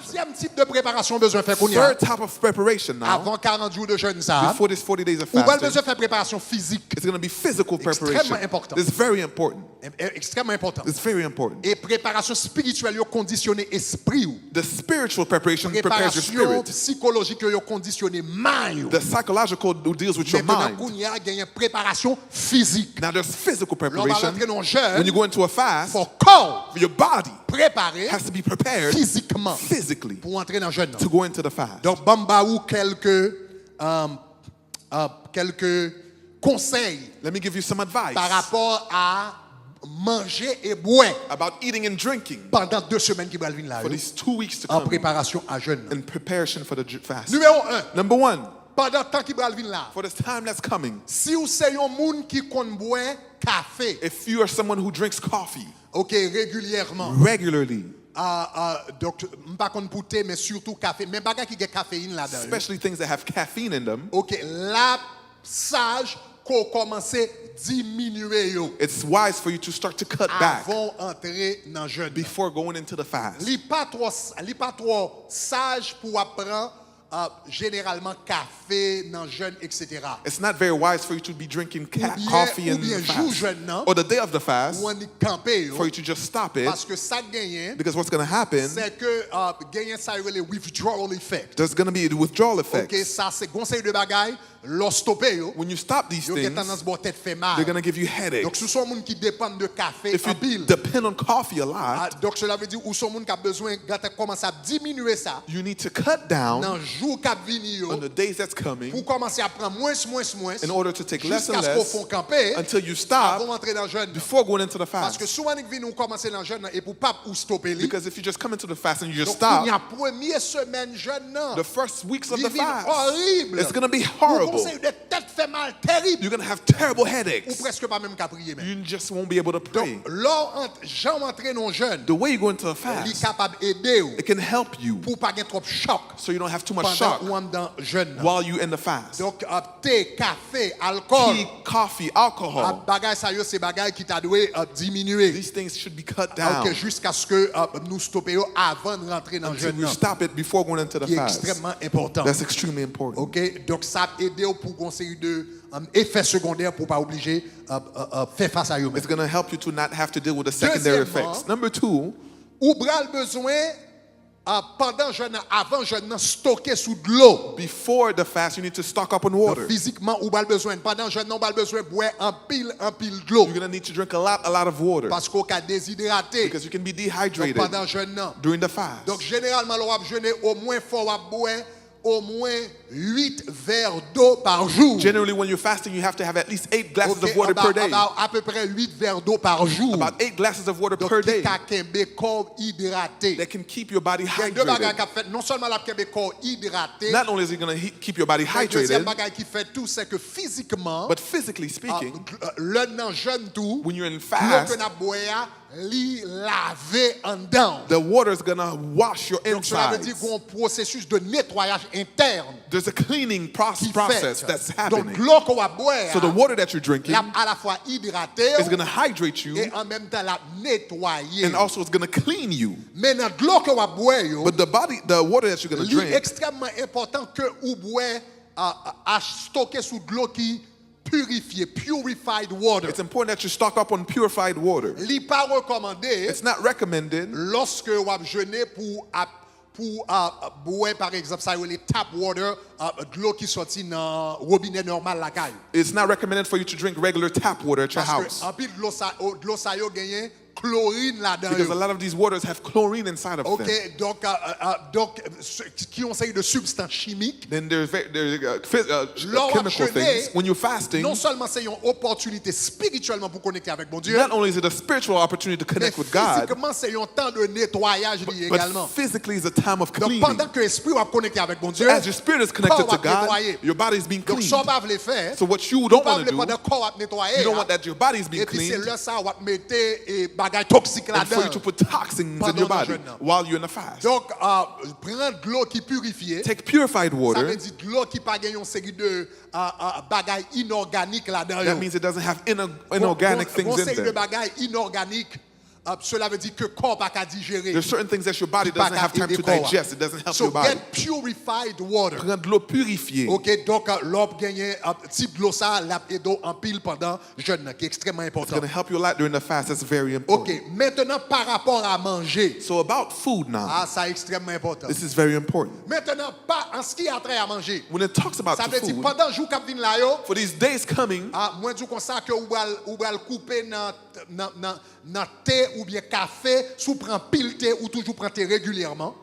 Troisième type de préparation besoin faire qu'on y a. Third type of preparation now, Avant 40 jours de jeûne ça. before this 40 days of Ou bien fasting, besoin faire préparation physique. it's going to be physical preparation. Extrêmement important. It's very important. Extrêmement important. It's very important. Et préparation spirituelle yo conditionner esprit ou. The spiritual preparation prepares your Préparation spirit. psychologique yo conditionner mind. The psychological deals with your Maintenant mind. qu'on y a gagné préparation physique. Now there's physical L'on va preparation. rentrer dans le jeûne. When you go into a fast, Faut corps your body préparé has to be prepared physiquement physically pour entrer dans le jeûne. to go into the fast. Donc bamba ou quelques conseils Let me give you some advice par rapport à manger et boire about eating and drinking pendant 2 semaines qui vont venir là for these 2 weeks to en come préparation à jeûne. in preparation for the fast. Numéro 1, Number 1, pendant le temps qui va venir là, for this time that's coming, si vous êtes un monde qui compte boire café, if you are someone who drinks coffee OK, régulièrement, regularly, donc pas qu'on pouté mais surtout café, mais bagage qui a caféine là-dedans. especially things that have caffeine in them, OK, la sage qu'on commence diminuer yo it's wise for you to start to cut back avant entrer dans jeûne. before going into the fast. Li pas trop sage pour apprendre généralement café dans jeûne etc. It's not very wise for you to be drinking coffee ou in bien the jour fast jeûne non, or the day of the fast ou on y camper yo, for you to just stop it, parce que ça gagne because what's going to happen, c'est que gagne ça le withdrawal effect. there's going to be a withdrawal effect. OK, ça c'est conseil de bagaille, l'on stopper yo. When you stop these Yo things, gen tendance bon tête fait mal. they're going to give you Donc headaches. si son monde qui dépend de café If en you pile. depend on coffee a lot, Donc cela veut dire ou son monde qui a besoin quand commence à diminuer ça you need to cut down dans jour qui vini yo on the days that's coming pour commencer à prendre moins in order to take less and jusqu'à ce qu'on less font camper until you avant stop d'entrer dans le jeûne. before going into the Parce que fast. souvent nous venons commencer dans le jeûne et pour pas ou stopper li. Because if you just come into the fast and you just Donc il y stop, a première semaine jeûne non. the first weeks of Il the vient fast, horrible. it's going to be Ou horrible. conseil de tête fait mal terrible. You're going to have terrible Ou headaches. presque pas même qu'à prier même. You just won't be able to pray. Donc là Jean entrer dans le jeûne, The way you go into the il est fast, capable d'aider ou it can help you pour pas gagner trop de choc so you don't have too much pendant shock ou dans jeûne. while you in the fast. Donc thé, café, alcool, Tea, coffee, alcohol, bagay ça yo c'est bagay qui t'a doué diminuer. these things should be cut down OK, jusqu'à ce que nous stoppions avant de rentrer dans le until jeûne. you stop it before going into the Qui est fast. extrêmement important. That's extremely important. OK, donc ça aide pour conseiller de effets secondaires pour pas obliger faire face à eux. It's going to help you to not have to deal with the secondary Deuxièmement, effects. Number 2, Ou bral besoin pendant jeûne avant jeûne stocker sous de l'eau. before the fast, you need to stock up on water. Physiquement ou bral besoin pendant jeûne on bral besoin boire en pile de l'eau You're going to need to drink a lot of water parce qu'on a déshydraté because you can be dehydrated pendant jeûne. during the fast. Donc généralement on va jeûner au moins faut boire au moins 8 verres d'eau par jour. Generally, when you're fasting, you have to have at least 8 glasses Okay, of water per day. à peu près 8 verres d'eau par jour. About 8 glasses of water Donc per qui day ka kembe corps hydraté. that can keep your body Il y a deux bagages hydrated. qui fait non seulement la kembe corps hydraté, Not only is it going to keep your body mais deuxième hydrated, bagage qui fait tout c'est que physiquement but physically speaking, le nan jeûne tout, when you're in l'eau fast, que n'a boire li laver en dedans. the water is going to wash your Donc cela veut insides. dire qu'on processus de nettoyage interne There's a cleaning qui process fait. that's Donc happening. l'eau qu'on va boire So the water that you're drinking la à la fois hydraté is going to hydrate you et en même temps la nettoyer. and also it's going to clean you. Maintenant l'eau qu'on va boire yo, But the water that you're going to li drink, extrêmement important que ou boire à stocker sous de l'eau qui purifiée, purified water. it's important that you stock up on purified water. Li pas recommandé It's not recommended lorsque vous jeûnez pour boire par exemple ça les tap water de l'eau qui sortit dans robinet normal la caille. It's not recommended for you to drink regular tap water at your Parce house. que en plus de l'eau ça yo gagné chlorine là-dedans. Because a lot of these waters have chlorine inside of them. OK, donc qui ont de substances chimiques. Then there's Lors chemical jeûner, things. When you're fasting, non seulement c'est une opportunité spirituellement pour connecter avec mon Dieu, not only is it a spiritual opportunity to mais connect with God, physiquement c'est un temps de nettoyage également. but physically is a time of Donc cleaning. pendant que l'esprit va connecter avec mon Dieu, As your spirit is connected to corps va God, nettoyer. your body is being Donc cleaned. ça va le faire. So what you don't Pas want to do, pendant corps va nettoyer. you don't want that your body is being Et puis c'est cleaned là ça va mettre et bagages toxiques and for you to là-dedans. put toxins in Pendant your le body jeûne. while you're in a fast. Donc prendre de l'eau qui purifie. Take purified Ça water. veut dire de l'eau qui pas gagne une série de bagages inorganiques là-dedans. That means it doesn't have inorganic things Une in série de there. bagages inorganiques cela veut dire que le corps n'a pas digérer. There's certain things that your body Pas doesn't have time to aider corps. digest. It doesn't help So your body. get purified water. Prendre de l'eau purifiée. OK, donc l'eau gagné type de l'eau ça l'a aidé en pile pendant jeûne qui est extrêmement It's important. going to help you a lot during the fast. That's very important. OK, maintenant par rapport à manger, So about food now, ça est extrêmement important. this is very important. Maintenant pas en ce qui a trait à manger. When it talks about Ça the veut dire food, pendant jour cap vinn là yo, for these days coming, moi dis comme ça que ou bal couper dans thé ou bien café, sous prend pile thé ou toujours prend thé régulièrement.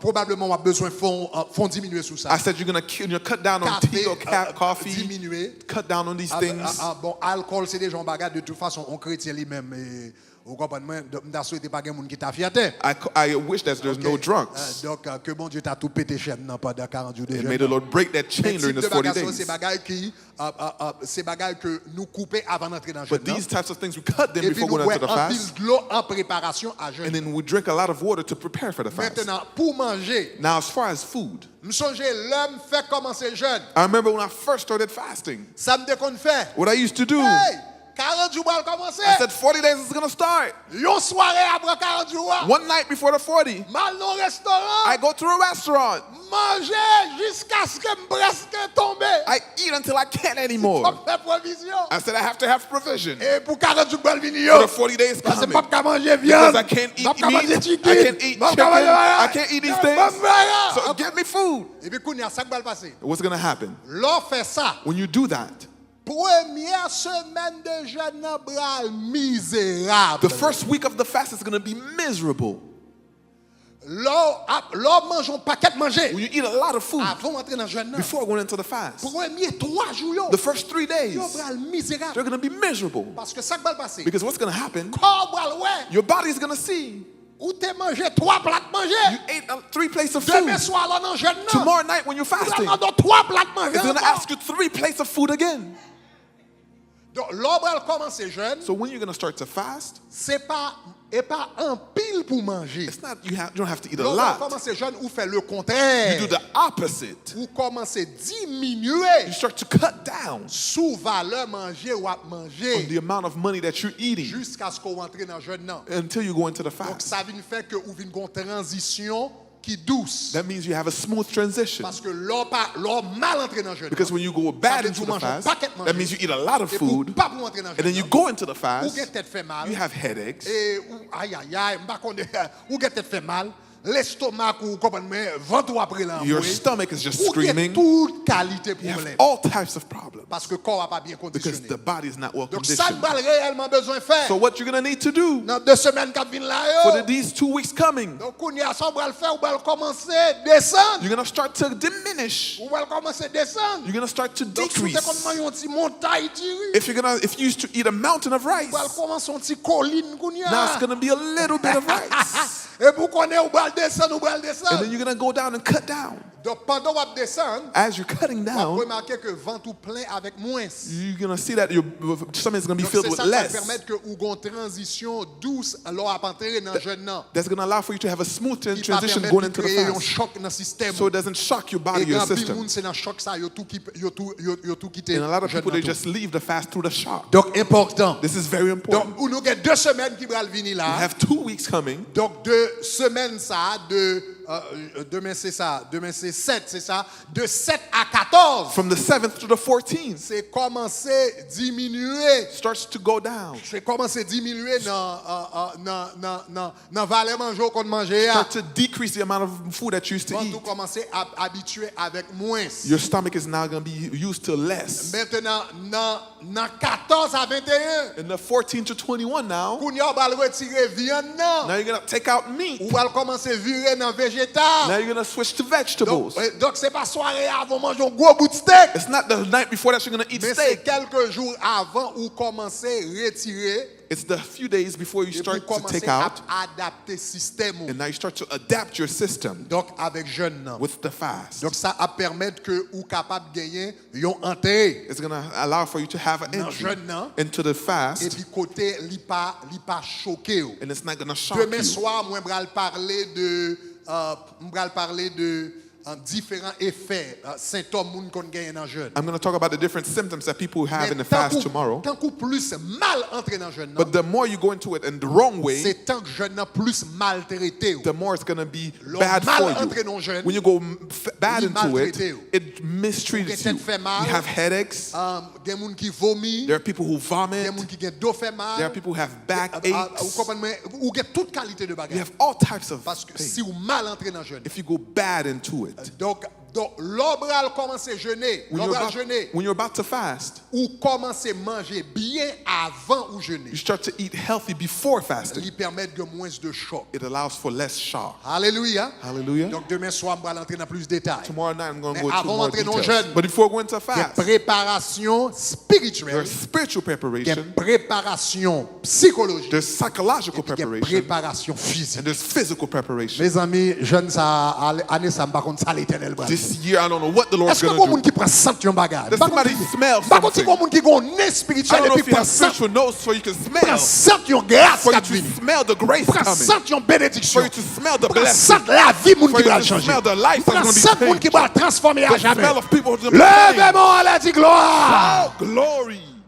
Probablement on a besoin font diminuer sous ça. I said you're going to cut down on tea or coffee, diminuer. cut down on these things. Bon, alcool c'est des gens bagarre de toute façon on chrétien lui-même et vous comprenez moi m'ta souhaité pas gen moun qui t'a fierté. I wish that there's no drunks. Donc que bon Dieu t'a tout pété chaîne pendant 40 jours de And jeûne. may the Lord break that chain during this 40 C'est days. bagaille qui c'est bagaille que nous couper avant d'entrer dans le jeûne. But these types of things, we cut them Et puis before nous going into the boire un fast. pile de l'eau en préparation à jeûne. And then we drink a lot of water to prepare for the fast. Maintenant pour manger, Now, as far as food, me songe l'homme fait commencer jeûne. I remember when I first started fasting, Ça me déconne fait. what I used to do, Hey, 40 jours va commencer. I said 40 days is going to start. Une soirée après 40 jours. One night before the 40, Mal dans le restaurant. I go to a restaurant. Manger jusqu'à ce que me presque tombe. I eat until I can't anymore. Comme fait provision. I said I have to have provision Et pour 40 jours va venir for yo. the 40 days Parce que coming. pas manger viande. Because I can't eat Pas manger meat, chicken. I can't eat Pas chicken, manger I can't eat these things. So So, get me food. et puis kounya ça va passer. What's going to happen? L'on fait ça. When you do that, Première semaine de jeûne bral misérable. the first week of the fast is going to be miserable. L'on mange un paquet de manger. When you eat a lot of food Avant d'entrer dans le jeûne. before going into the fast, Premier 3 jours yo. the first 3 days, Yo bral misérable. they're going to be miserable. Parce que ça va passer. Because what's going to happen, Corps bral ouais. your body's going to see Ou t'es mangé 3 plats de manger. you ate 3 plates of Demain food. soir là dans le jeûne. Tomorrow night when you're Ou fasting, là dans 3 plats de manger. it's going to encore. ask you 3 plates of food again. Donc l'on va commencer jeûne. So when you're going to start to fast, C'est pas un pile pour manger. it's not you don't have to eat a L'on va lot. commencer jeûne ou fait le You contraire. do the opposite. Ou commencer You diminuer start to cut down sous valeur manger ou à on manger the amount of money that you're eating jusqu'à ce qu'on entre dans le jeûne. Non. until you go into the Donc fast. ça vient faire que ou vient une transition qui douce. That means you have a smooth transition. Parce que l'on mal entré dans le jeûne. Because when you go bad into the fast, that means you eat a lot of Et pour food, pas pour entrer dans le and then you jeûne. go into the Ou fast, get tête fait mal. you have headaches, Et ou aïe aïe aïe, m'pa connaît ou get tête fait mal. L'estomac ou complètement ventre ou après là. your stomach is just Ou get screaming. toute qualité You have problème. all types of problems Parce que le corps n'a pas bien because conditionné. the body is not well Donc ça conditioned. va réellement besoin faire. So what you're going to need to do Dans 2 semaines qui viennent là for yo. these 2 weeks coming, Donc on y a ça on va le faire, on va commencer descendre. you're going to start to diminish. On va commencer descendre. You're going to start to Donc si decrease. on mange un petit montagne tiré. If you used to eat a mountain of rice, On va commencer un petit colline qu'on y now it's a. going to be a little bit of rice. Et pour qu'on ait on va descendre, on va And descendre. then you're going to go down and cut down. Donc pendant qu'on va descendre, As you're cutting on va down, remarquer que vent tout plein avec moins. you're going to see that your stomach is going to be Donc filled c'est with ça qui va less. permettre que ou gon transition douce alors à entrer dans jeûne nan. That's going to allow for you to have a smooth Qui va transition permettre going de into the créer un fast. choc dans le système. So it doesn't shock your body, Et your quand pile system. moun c'est dans choc ça yo tout quitté. And a lot of jeûne people, they nan tout. just leave the fast through the shock. Donc important. This is very important. Donc ou nous avons 2 semaines qui va venir We là. have 2 weeks coming. Donc 2 semaines ça de demain c'est ça, demain c'est 7, c'est ça, de 7 à 14. From the 7th to the 14th, C'est commencer diminuer. starts to go down. C'est commencer diminuer dans valet manger qu'on mangeait. Start to decrease the amount of food that you used to Quand eat. vous commencez à habituer avec moins. Your stomach is now going to be used to less. Maintenant, dans 14 à 21, In the 14 to 21 now, qu'on y a va retirer viande now non. you're going to take out meat. Ou va commencer à virer dans Now végétal. you're going to switch to vegetables. Donc c'est pas soirée avant manger un gros bout de steak. It's not the night before that you're going to eat Mais c'est steak. quelques jours avant où commencer à retirer It's the few days before you et pour start to commencer take à out. adapter le système. And now you start to adapt your system Donc avec jeûne. with the fast. Donc ça va permettre que ou capable de gagner une entrée. It's going to allow for you to have an Dans entry jeûne nan. into the Et fast, puis côté li pas choqué. and it's not going to shock Demain you. soir, moi, je vais parler de différents effets, symptômes moun kon gagne dans jeûne. I'm going to talk about the different symptoms that people have in the tant fast tomorrow. Tant que plus mal entrer dans jeûne, But the more you go into it in the wrong way, c'est tant que jeûne plus mal traité. the more it's going to be L'on bad mal for entré dans you. jeûne, When you go bad il into it, maltraité. it mistreats Ou you. gen fait mal. You have headaches. Gen moun qui vomit, There are people who gen vomit. moun qui gen dos fait mal. There are people who have back Ou aches. comprenez, ou gen toute qualité de You bagage. have all types of Parce que pain. si ou mal entré dans jeûne. If you go bad into it, Donc l'obral commence à jeûner, when you're about to fast, ou commence à manger bien avant ou jeûner. you start to eat healthy before fasting. Lui permettre de moins de choc. It allows for less shock. Alléluia. Hallelujah. Donc demain soir, on va entrer dans plus de détails. Tomorrow night I'm going to Mais go into avant more d'entrer dans le details. jeûne, But before going to Il y a fast, préparation spirituelle, there's spiritual il y a preparation, préparation psychologique, there's psychological il y a preparation, préparation physique. and there's physical preparation. Mes amis, jeunes, ça, année ça, par contre, ça l'éternel. This year, I don't know what the Lord's Est-ce que going il y a to monde do. qui prend sanction bagage? Does somebody smell Par contre, il y a something? monde qui a un nez I spirituel don't et know puis if you prend have spiritual nose so you can prend smell, sanction grâce for you qui to vient. smell the grace Prend coming, sanction for bénédiction. you to smell the Prend blessing, sanction la vie moun for qui you va to changer. smell the life Prend that's going to sanction be moun qui changed, va transformer à the jamais. smell of people who's going to be changed. Levez-moi à la dit gloire. Oh, glory.